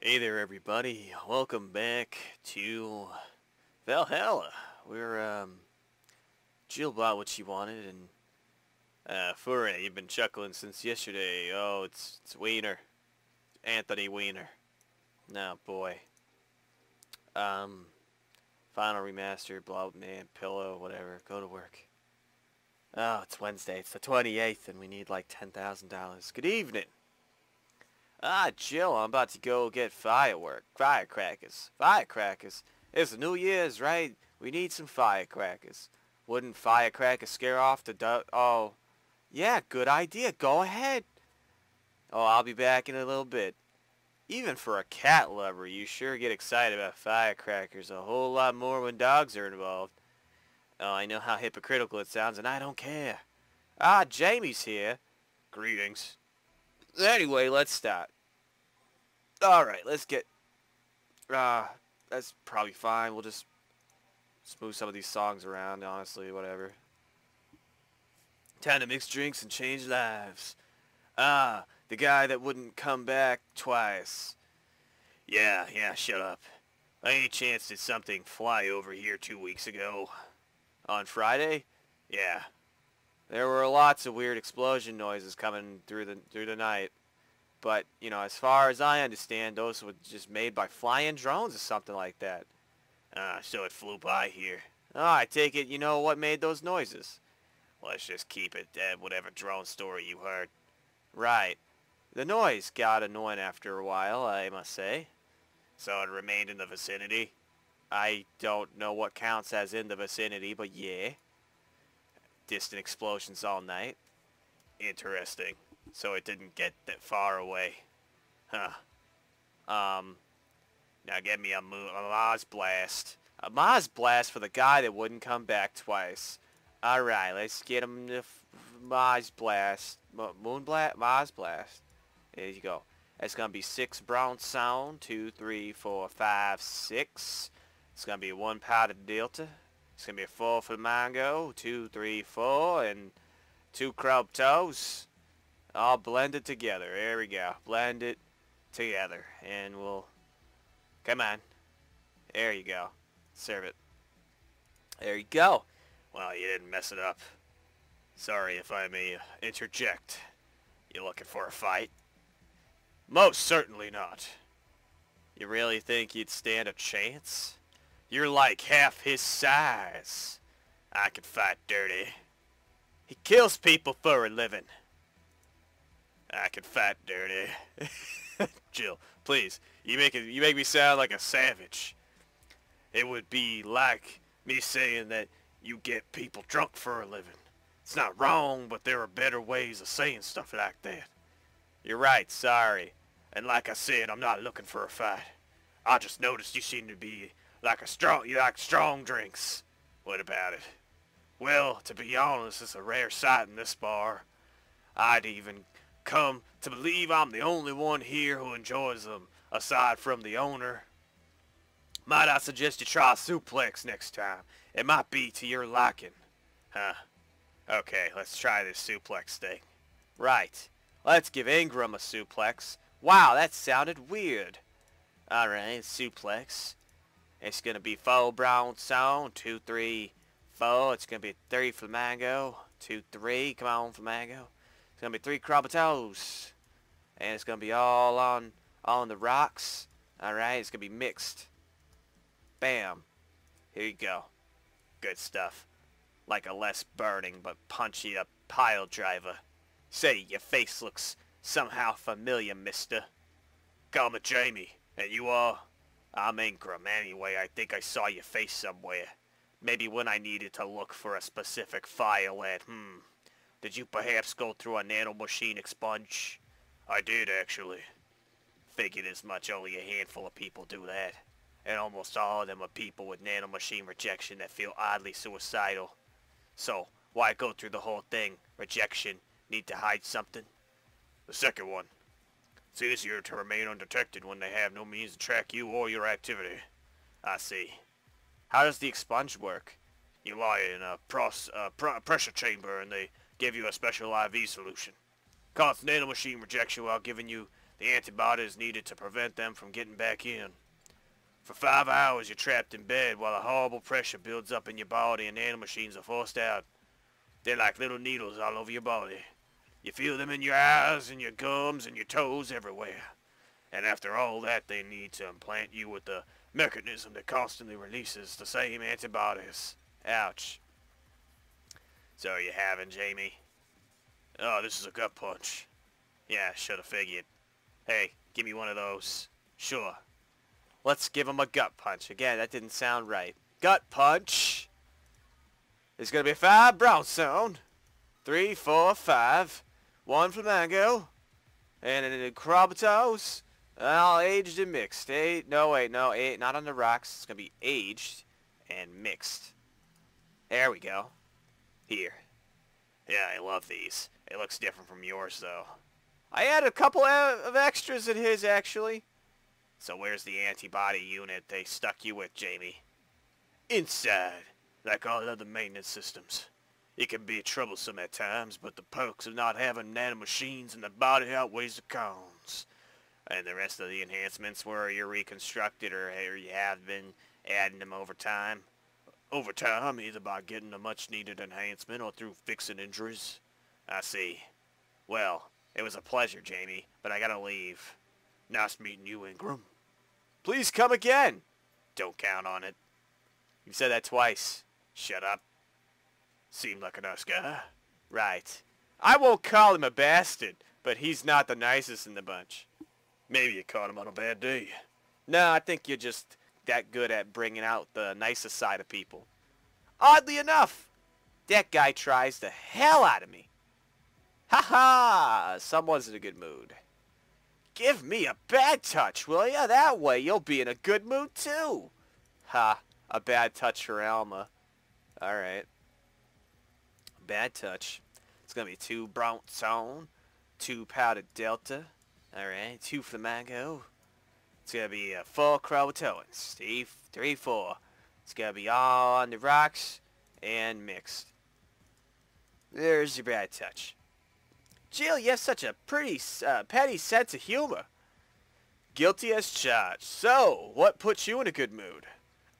Hey there, everybody. Welcome back to Valhalla. We're Jill bought what she wanted, and Furry, you've been chuckling since yesterday. Oh, it's Wiener, Anthony Wiener. No, boy. Um, Final remaster, blah, man, pillow, whatever. Go to work. Oh, it's Wednesday. It's the 28th, and we need like $10,000. Good evening. Ah, Jill, I'm about to go get firecrackers. Firecrackers. It's New Year's, right? We need some firecrackers. Wouldn't firecrackers scare off the Oh, yeah, good idea. Go ahead. Oh, I'll be back in a little bit. Even for a cat lover, you sure get excited about firecrackers a whole lot more when dogs are involved. Oh, I know how hypocritical it sounds, and I don't care. Ah, Jamie's here. Greetings. Anyway, let's start. Alright, let's get... That's probably fine. We'll just smooth some of these songs around, honestly, whatever. Time to mix drinks and change lives. Ah, the guy that wouldn't come back twice. Yeah, shut up. By any chance did something fly over here 2 weeks ago? On Friday? Yeah. There were lots of weird explosion noises coming through the night. But, you know, as far as I understand, those were just made by flying drones or something like that. So it flew by here. Oh, I take it you know what made those noises. Let's just keep it at whatever drone story you heard. Right. The noise got annoying after a while, I must say. So it remained in the vicinity? I don't know what counts as in the vicinity, but yeah. Distant explosions all night. Interesting. So it didn't get that far away. Huh. Now get me a Mars blast. A Mars blast for the guy that wouldn't come back twice. Alright, let's get him the Mars blast. Moon blast? Mars blast. There you go. It's gonna be 6 brown sound. 2, 3, 4, 5, 6. It's gonna be 1 powdered delta. It's gonna be a 4 flamingo. 2, 3, 4, and 2 crab toes. All blended together. There we go. Blend it together. And we'll... Come on. There you go. Serve it. There you go. Well, you didn't mess it up. Sorry if I may interject. You looking for a fight? Most certainly not. You really think you'd stand a chance? You're like half his size. I can fight dirty. He kills people for a living. I can fight dirty. Jill, please. You make me sound like a savage. It would be like me saying that you get people drunk for a living. It's not wrong, but there are better ways of saying stuff like that. You're right, sorry. And like I said, I'm not looking for a fight. I just noticed you seem to be you like strong drinks. What about it? Well, to be honest, it's a rare sight in this bar. I'd even come to believe I'm the only one here who enjoys them, aside from the owner. Might I suggest you try a suplex next time? It might be to your liking. Huh. Okay, let's try this suplex thing. Right. Let's give Ingram a suplex. Wow, that sounded weird. Alright, suplex. It's gonna be 4 brown sound. 2, 3, 4. It's gonna be 3 flamingo. 2, 3. Come on, flamingo. It's gonna be 3 toes, and it's gonna be all on the rocks. Alright, it's gonna be mixed. Bam. Here you go. Good stuff. Like a less burning but punchy up pile driver. Say, your face looks somehow familiar, mister. Call me Jamie, and you are? I'm Ingram. Anyway, I think I saw your face somewhere. Maybe when I needed to look for a specific file at, Did you perhaps go through a nanomachine expunge? I did, actually. Figured as much. Only a handful of people do that. And almost all of them are people with nanomachine rejection that feel oddly suicidal. So, why go through the whole thing? Rejection? Need to hide something? The second one. It's easier to remain undetected when they have no means to track you or your activity. I see. How does the expunge work? You lie in a pressure chamber and they give you a special IV solution. Causes nanomachine rejection while giving you The antibody is needed to prevent them from getting back in. For 5 hours you're trapped in bed while a horrible pressure builds up in your body and nanomachines are forced out. They're like little needles all over your body. You feel them in your eyes and your gums and your toes everywhere. And after all that, they need to implant you with the mechanism that constantly releases the same antibodies. Ouch. So are you having, Jamie? Oh, this is a gut punch. Yeah, should have figured. Hey, give me one of those. Sure. Let's give him a gut punch. Again, that didn't sound right. Gut punch. There's going to be 5 brownstone. 3, 4, 5. 1 flamingo. And a Krabatos. All aged and mixed. 8. No, wait, no. 8. Not on the rocks. It's going to be aged and mixed. There we go. Here. Yeah, I love these. It looks different from yours, though. I added a couple of extras in his, actually. So where's the antibody unit they stuck you with, Jamie? Inside. Like all other maintenance systems. It can be troublesome at times, but the perks of not having nanomachines in the body outweighs the cons. And the rest of the enhancements where you're reconstructed or you have been adding them over time. Over time, either by getting a much-needed enhancement or through fixing injuries. I see. Well, it was a pleasure, Jamie, but I gotta leave. Nice meeting you, Ingram. Please come again. Don't count on it. You've said that twice. Shut up. Seemed like a nice guy. Right. I won't call him a bastard, but he's not the nicest in the bunch. Maybe you caught him on a bad day. No, I think you're just that good at bringing out the nicest side of people. Oddly enough, that guy tries the hell out of me. Ha ha! Someone's in a good mood. Give me a bad touch, will ya? That way you'll be in a good mood too. Ha, a bad touch for Alma. Alright. Bad touch. It's gonna be 2 brownstone, 2 powdered delta. Alright, 2 flamingo. It's gonna be 4 Croatoans. 3, 4. It's gonna be all on the rocks and mixed. There's your bad touch. Jill, you have such a pretty petty sense of humor. Guilty as charged. So, what puts you in a good mood?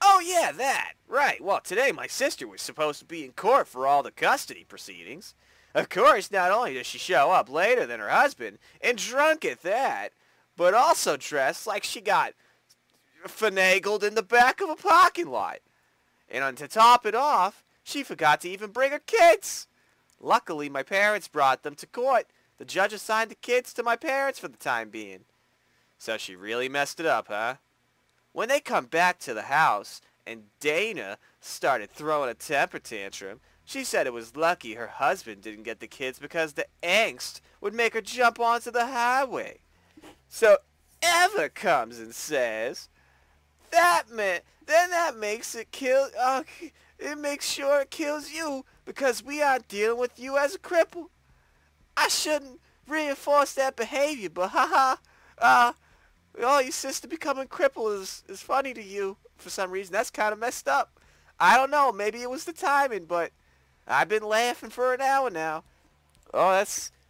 Oh yeah, that. Right. Well, today my sister was supposed to be in court for all the custody proceedings. Of course, not only does she show up later than her husband, and drunk at that, but also dressed like she got finagled in the back of a parking lot. And to top it off, she forgot to even bring her kids. Luckily, my parents brought them to court. The judge assigned the kids to my parents for the time being. So she really messed it up, huh? When they come back to the house and Dana started throwing a temper tantrum, she said it was lucky her husband didn't get the kids because the angst would make her jump onto the highway. So Eva comes and says, that makes it kill, it makes sure it kills you because we aren't dealing with you as a cripple. I shouldn't reinforce that behavior, but your sister becoming crippled is funny to you for some reason. That's kind of messed up. I don't know, maybe it was the timing, but I've been laughing for an hour now. Oh,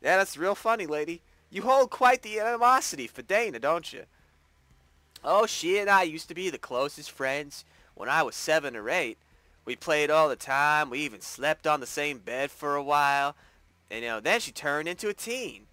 that's real funny, lady. You hold quite the animosity for Dana, don't you? Oh, she and I used to be the closest friends when I was 7 or 8. We played all the time. We even slept on the same bed for a while. And, then she turned into a teen.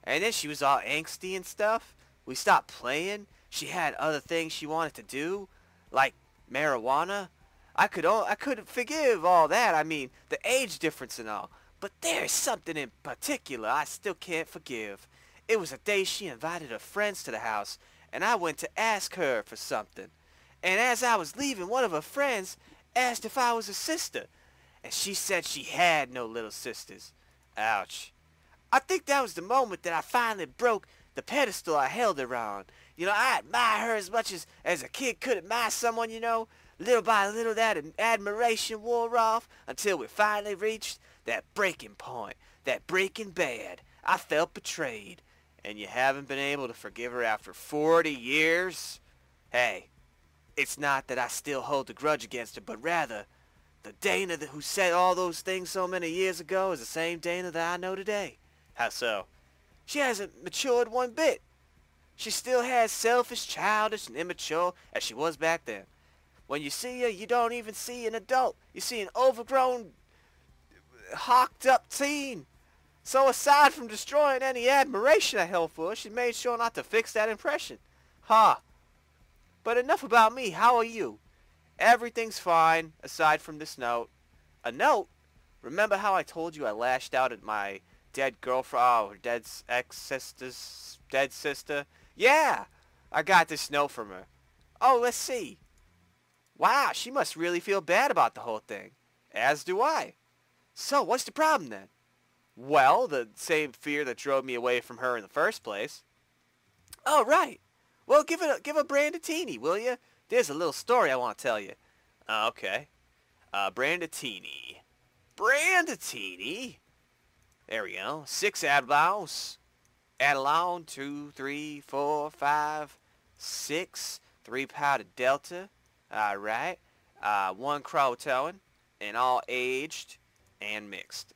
And then she was all angsty and stuff. We stopped playing. She had other things she wanted to do, like marijuana. I couldn't forgive all that. I mean, the age difference and all. But there's something in particular I still can't forgive. It was a day she invited her friends to the house, and I went to ask her for something. And as I was leaving, one of her friends asked if I was a sister, and she said she had no little sisters. Ouch. I think that was the moment that I finally broke the pedestal I held her on. I admire her as much as a kid could admire someone, Little by little that admiration wore off until we finally reached that breaking point, that breaking bad. I felt betrayed. And you haven't been able to forgive her after 40 years? Hey, it's not that I still hold a grudge against her, but rather, the Dana who said all those things so many years ago is the same Dana that I know today. How so? She hasn't matured one bit. She still has selfish, childish, and immature as she was back then. When you see her, you don't even see an adult. You see an overgrown, hawked up teen. So aside from destroying any admiration I held for her, she made sure not to fix that impression. Huh. But enough about me. How are you? Everything's fine, aside from this note. A note? Remember how I told you I lashed out at my dead girlfriend, oh, her dead ex-sister's dead sister? Yeah! I got this note from her. Oh, let's see. Wow, she must really feel bad about the whole thing. As do I. So, what's the problem then? Well, the same fear that drove me away from her in the first place. Oh, right. Well, give a Brandatini, will you? There's a little story I want to tell you. Okay. Brandatini. Brandatini? There we go. 6 Adlaus. Adalon, 2, 3, 4, 5, 6. 3 powdered Delta. Alright. 1 Croatoan. And all aged and mixed.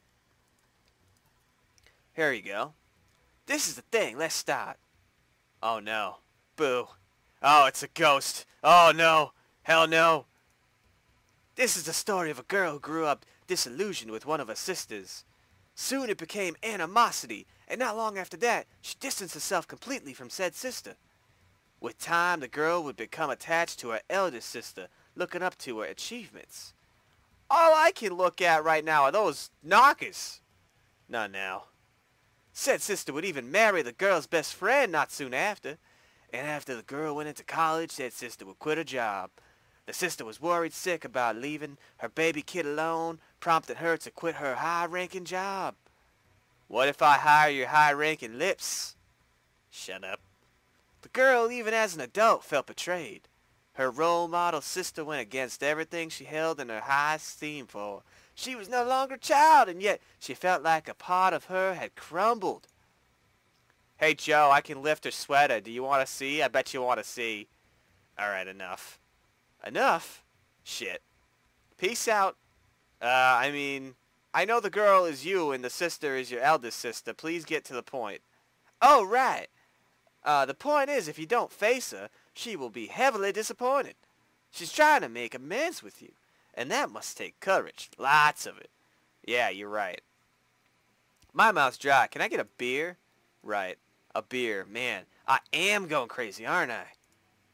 Here you go. This is the thing. Let's start. Oh no. Boo. Oh, it's a ghost. Oh no. Hell no. This is the story of a girl who grew up disillusioned with one of her sisters. Soon it became animosity, and not long after that, she distanced herself completely from said sister. With time, the girl would become attached to her eldest sister, looking up to her achievements. All I can look at right now are those knockers. Not now. Said sister would even marry the girl's best friend not soon after. And after the girl went into college, said sister would quit her job. The sister was worried sick about leaving her baby kid alone, prompted her to quit her high-ranking job. What if I hire your high-ranking lips? Shut up. The girl, even as an adult, felt betrayed. Her role model sister went against everything she held in her high esteem for. She was no longer a child, and yet she felt like a part of her had crumbled. Hey, Joe, I can lift her sweater. Do you want to see? I bet you want to see. Alright, enough. Enough? Shit. Peace out. I mean, I know the girl is you and the sister is your eldest sister. Please get to the point. Oh, right. The point is, if you don't face her, she will be heavily disappointed. She's trying to make amends with you. And that must take courage. Lots of it. Yeah, you're right. My mouth's dry. Can I get a beer? Right. A beer. Man, I am going crazy, aren't I?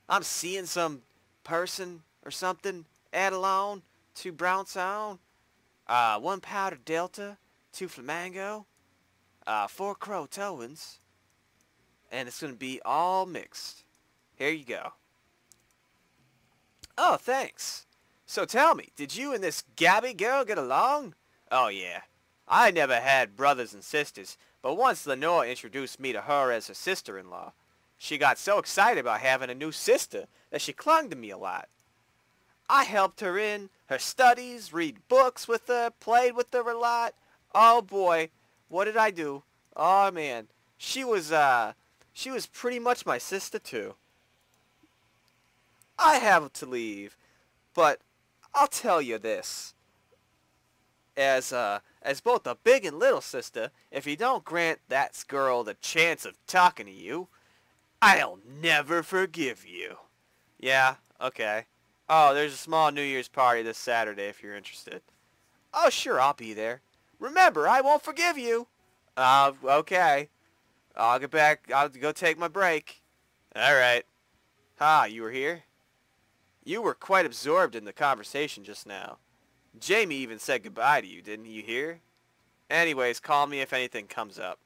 I'm seeing some person or something. Adalon. 2 Brown Sound. 1 Powder Delta. 2 Flamingo. 4 Croatoans. And it's going to be all mixed. Here you go. Oh, thanks. So tell me, did you and this Gabby girl get along? Oh, yeah. I never had brothers and sisters, but once Lenore introduced me to her as her sister-in-law, she got so excited about having a new sister that she clung to me a lot. I helped her in her studies, read books with her, played with her a lot. Oh, boy. What did I do? Oh, man. She was pretty much my sister, too. I have to leave, but I'll tell you this. As both a big and little sister, if you don't grant that girl the chance of talking to you, I'll never forgive you. Yeah, okay. Oh, there's a small New Year's party this Saturday if you're interested. Oh, sure, I'll be there. Remember, I won't forgive you. Okay. I'll get back. I'll go take my break. Alright. You were here? You were quite absorbed in the conversation just now. Jamie even said goodbye to you, didn't you hear? Anyways, call me if anything comes up.